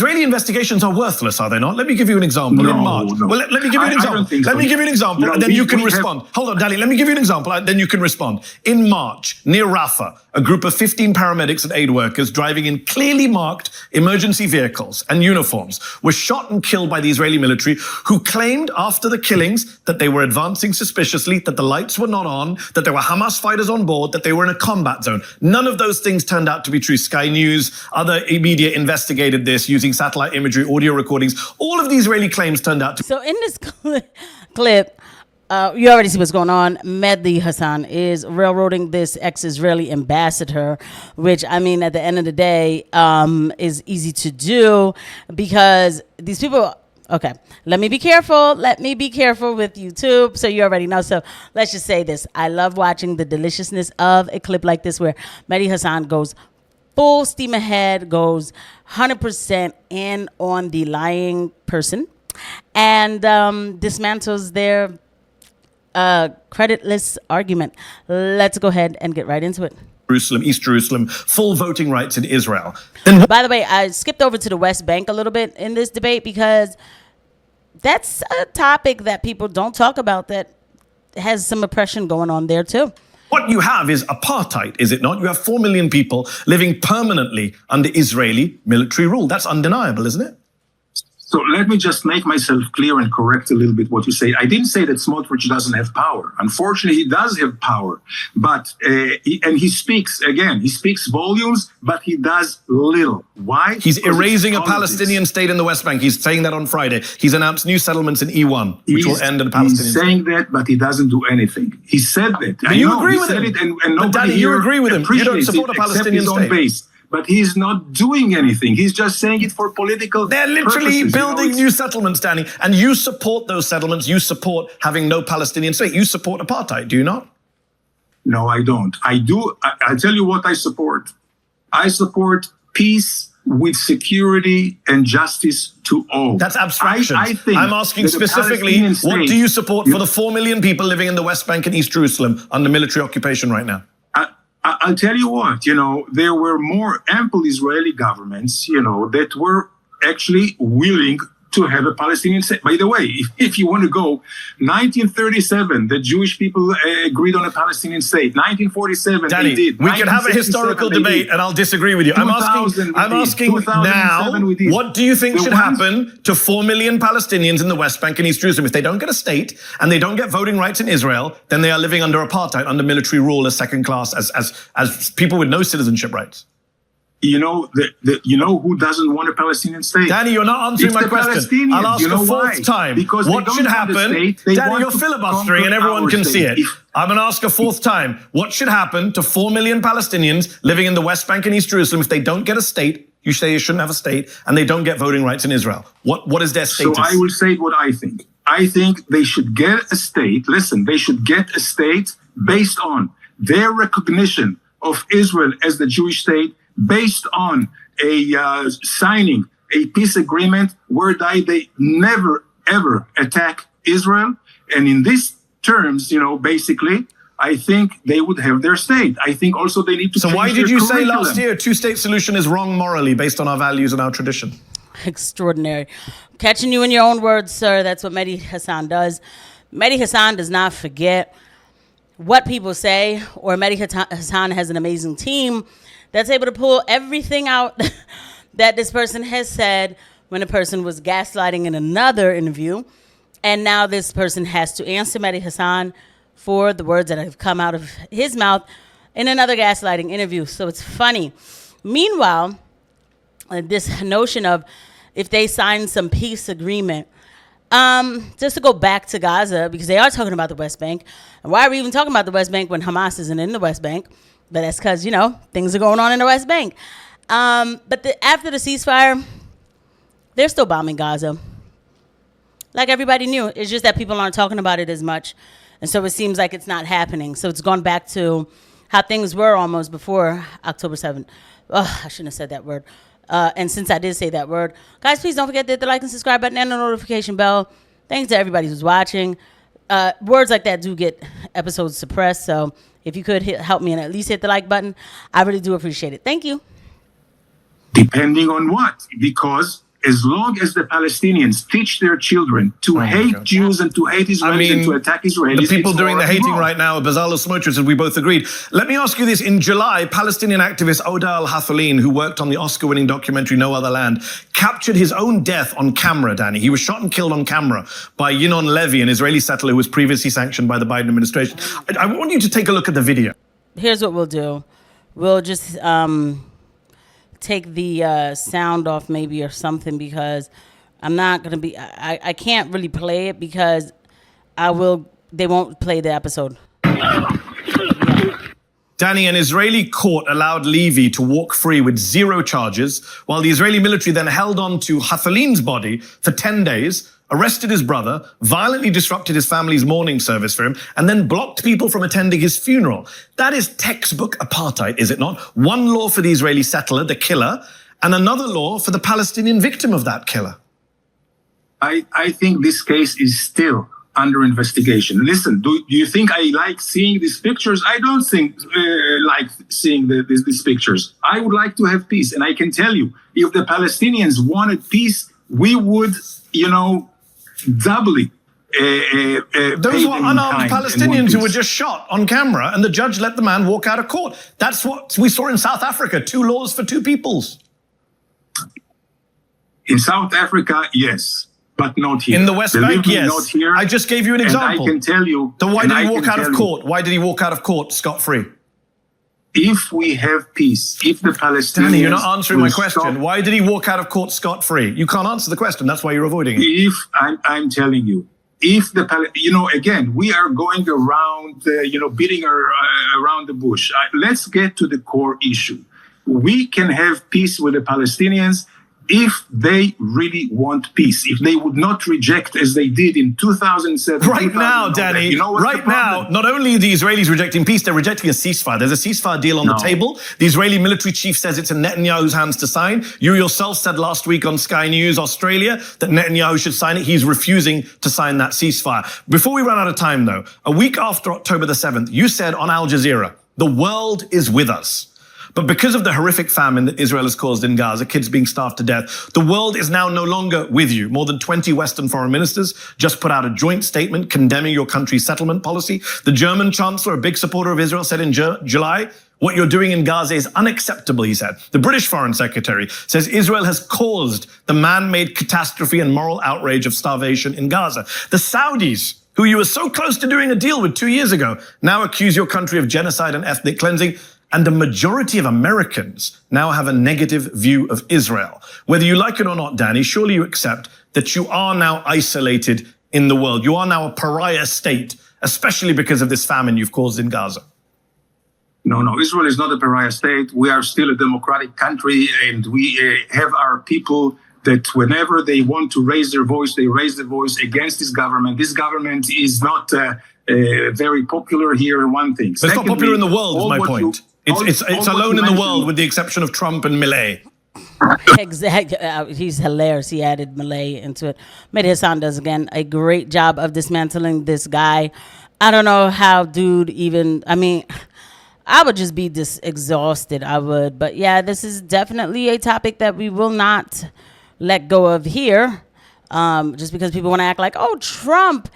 Israeli investigations are worthless, are they not? Let me give you an example. In March. No. Well, let me give you an example. Let me give you an example, and then you can respond. Hold on, Danny. Let me give you an example, and then you can respond. In March, near Rafah, a group of 15 paramedics and aid workers driving in clearly marked emergency vehicles and uniforms were shot and killed by the Israeli military, who claimed after the killings that they were advancing suspiciously, that the lights were not on, that there were Hamas fighters on board, that they were in a combat zone. None of those things turned out to be true. Sky News, other media investigated this using satellite imagery, audio recordings. All of the Israeli claims turned out to... So in this clip, you already see what's going on. Mehdi Hasan is railroading this ex-Israeli ambassador, which, I mean, at the end of the day, is easy to do because these people... Okay, let me be careful. Let me be careful with YouTube. So you already know. So let's just say this. I love watching the deliciousness of a clip like this where Mehdi Hasan goes full steam ahead, goes 100% in on the lying person and dismantles their creditless argument. Let's go ahead and get right into it. Jerusalem, East Jerusalem, full voting rights in Israel. By the way, I skipped over to the West Bank a little bit in this debate because that's a topic that people don't talk about that has some oppression going on there too. What you have is apartheid, is it not? You have 4 million people living permanently under Israeli military rule. That's undeniable, isn't it? So let me just make myself clear and correct a little bit what you say. I didn't say that Smotrich doesn't have power. Unfortunately, he does have power. But he speaks volumes, but he does little. Why? He's erasing a Palestinian state in the West Bank. He's saying that on Friday. He's announced new settlements in E1, which will end in a Palestinian state. He's saying that, but he doesn't do anything. He said that. But you agree with him. And nobody Danny, you agree with him. You don't support a Palestinian state. Base. But he's not doing anything. He's just saying it for political They're literally purposes. building new settlements, Danny. And you support those settlements. You support having no Palestinian state. You support apartheid, do you not? No, I don't. I do. I'll tell you what I support. I support peace with security and justice to all. That's abstraction. I think I'm asking specifically, what do you support for the 4 million people living in the West Bank and East Jerusalem under military occupation right now? I'll tell you what, there were more ample Israeli governments, that were actually willing to have a Palestinian state. By the way, if you want to go, 1937, the Jewish people agreed on a Palestinian state. 1947, Danny, they did. We can have a historical debate, and I'll disagree with you. I'm asking now, what do you think should happen to 4 million Palestinians in the West Bank and East Jerusalem? If they don't get a state and they don't get voting rights in Israel, then they are living under apartheid, under military rule, as second class, as people with no citizenship rights. You know who doesn't want a Palestinian state? Danny, you're not answering my question. I'll ask a fourth time. Because what should happen? Danny, you're filibustering and everyone can see it. I'm going to ask a fourth time. What should happen to 4 million Palestinians living in the West Bank and East Jerusalem if they don't get a state? You say you shouldn't have a state, and they don't get voting rights in Israel. What is their status? So I will say what I think. I think they should get a state. Listen, they should get a state based on their recognition of Israel as the Jewish state, based on signing a peace agreement where they never, ever attack Israel. And in these terms, basically, I think they would have their state. I think also they need to change their curriculum. So why did you say last year two-state solution is wrong morally based on our values and our tradition? Extraordinary. Catching you in your own words, sir. That's what Mehdi Hasan does. Mehdi Hasan does not forget what people say, or Mehdi Hasan has an amazing team that's able to pull everything out that this person has said when a person was gaslighting in another interview. And now this person has to answer Mehdi Hasan for the words that have come out of his mouth in another gaslighting interview. So it's funny. Meanwhile, this notion of if they sign some peace agreement, just to go back to Gaza, because they are talking about the West Bank. And why are we even talking about the West Bank when Hamas isn't in the West Bank? But that's because, things are going on in the West Bank. But after the ceasefire, they're still bombing Gaza. Like everybody knew. It's just that people aren't talking about it as much. And so it seems like it's not happening. So it's gone back to how things were almost before October 7th. Oh, I shouldn't have said that word. And since I did say that word, guys, please don't forget to hit the like and subscribe button and the notification bell. Thanks to everybody who's watching. Words like that do get episodes suppressed. So if you could help me and at least hit the like button, I really do appreciate it. Thank you. Depending on what? Because as long as the Palestinians teach their children to hate Jews and to hate Israelis and to attack Israelis, the people doing the hating wrong. right now are Bezalel Smotrich, as we both agreed. Let me ask you this. In July, Palestinian activist Oda Al-Hathoulin, who worked on the Oscar-winning documentary No Other Land, captured his own death on camera, Danny. He was shot and killed on camera by Yinon Levy, an Israeli settler who was previously sanctioned by the Biden administration. I want you to take a look at the video. Here's what we'll do. We'll just take the sound off maybe or something, because I'm not going to be, I can't really play it because they won't play the episode. Danny, an Israeli court allowed Levy to walk free with 0 charges, while the Israeli military then held on to Hathoulin's body for 10 days, arrested his brother, violently disrupted his family's mourning service for him, and then blocked people from attending his funeral. That is textbook apartheid, is it not? One law for the Israeli settler, the killer, and another law for the Palestinian victim of that killer. I think this case is still under investigation. Listen, do you think I like seeing these pictures? I don't think like seeing these pictures. I would like to have peace. And I can tell you, if the Palestinians wanted peace, we would, doubly those were unarmed Palestinians who were just shot on camera, and the judge let the man walk out of court. That's what we saw in South Africa, 2 laws for 2 peoples. In South Africa, yes, but not here. In the West Bank, yes. Not here. I just gave you an example. And I can tell you. Then why did he walk out of court? Why did he walk out of court scot-free? If we have peace, if the Palestinians... Danny, you're not answering my question. Why did he walk out of court scot-free? You can't answer the question. That's why you're avoiding it. If I'm telling you, if the again, we are going around, beating around the bush. Let's get to the core issue. We can have peace with the Palestinians if they really want peace, if they would not reject as they did in 2007. Right now, Danny, right now, not only are the Israelis rejecting peace, they're rejecting a ceasefire. There's a ceasefire deal on the table. The Israeli military chief says it's in Netanyahu's hands to sign. You yourself said last week on Sky News Australia that Netanyahu should sign it. He's refusing to sign that ceasefire. Before we run out of time, though, a week after October the 7th, you said on Al Jazeera, the world is with us. But because of the horrific famine that Israel has caused in Gaza, kids being starved to death, the world is now no longer with you. More than 20 Western foreign ministers just put out a joint statement condemning your country's settlement policy. The German chancellor, a big supporter of Israel, said in July, what you're doing in Gaza is unacceptable, he said. The British foreign secretary says Israel has caused the man-made catastrophe and moral outrage of starvation in Gaza. The Saudis, who you were so close to doing a deal with 2 years ago, now accuse your country of genocide and ethnic cleansing. And the majority of Americans now have a negative view of Israel. Whether you like it or not, Danny, surely you accept that you are now isolated in the world. You are now a pariah state, especially because of this famine you've caused in Gaza. No, Israel is not a pariah state. We are still a democratic country, and we have our people that whenever they want to raise their voice, they raise their voice against this government. This government is not very popular here, one thing. But it's not popular in the world, is my point. It's alone in the world with the exception of Trump and Milei. Exactly. He's hilarious. He added Milei into it. Mehdi Hasan does, again, a great job of dismantling this guy. I don't know how dude even, I would just be exhausted. I would. But yeah, this is definitely a topic that we will not let go of here. Just because people want to act like, oh, Trump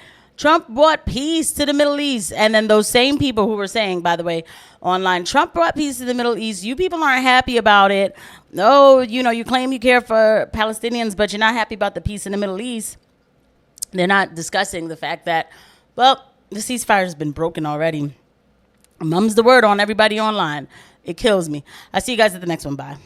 brought peace to the Middle East. And then those same people who were saying, by the way, online, Trump brought peace to the Middle East. You people aren't happy about it. Oh, you claim you care for Palestinians, but you're not happy about the peace in the Middle East. They're not discussing the fact that, well, the ceasefire has been broken already. Mum's the word on everybody online. It kills me. I'll see you guys at the next one. Bye.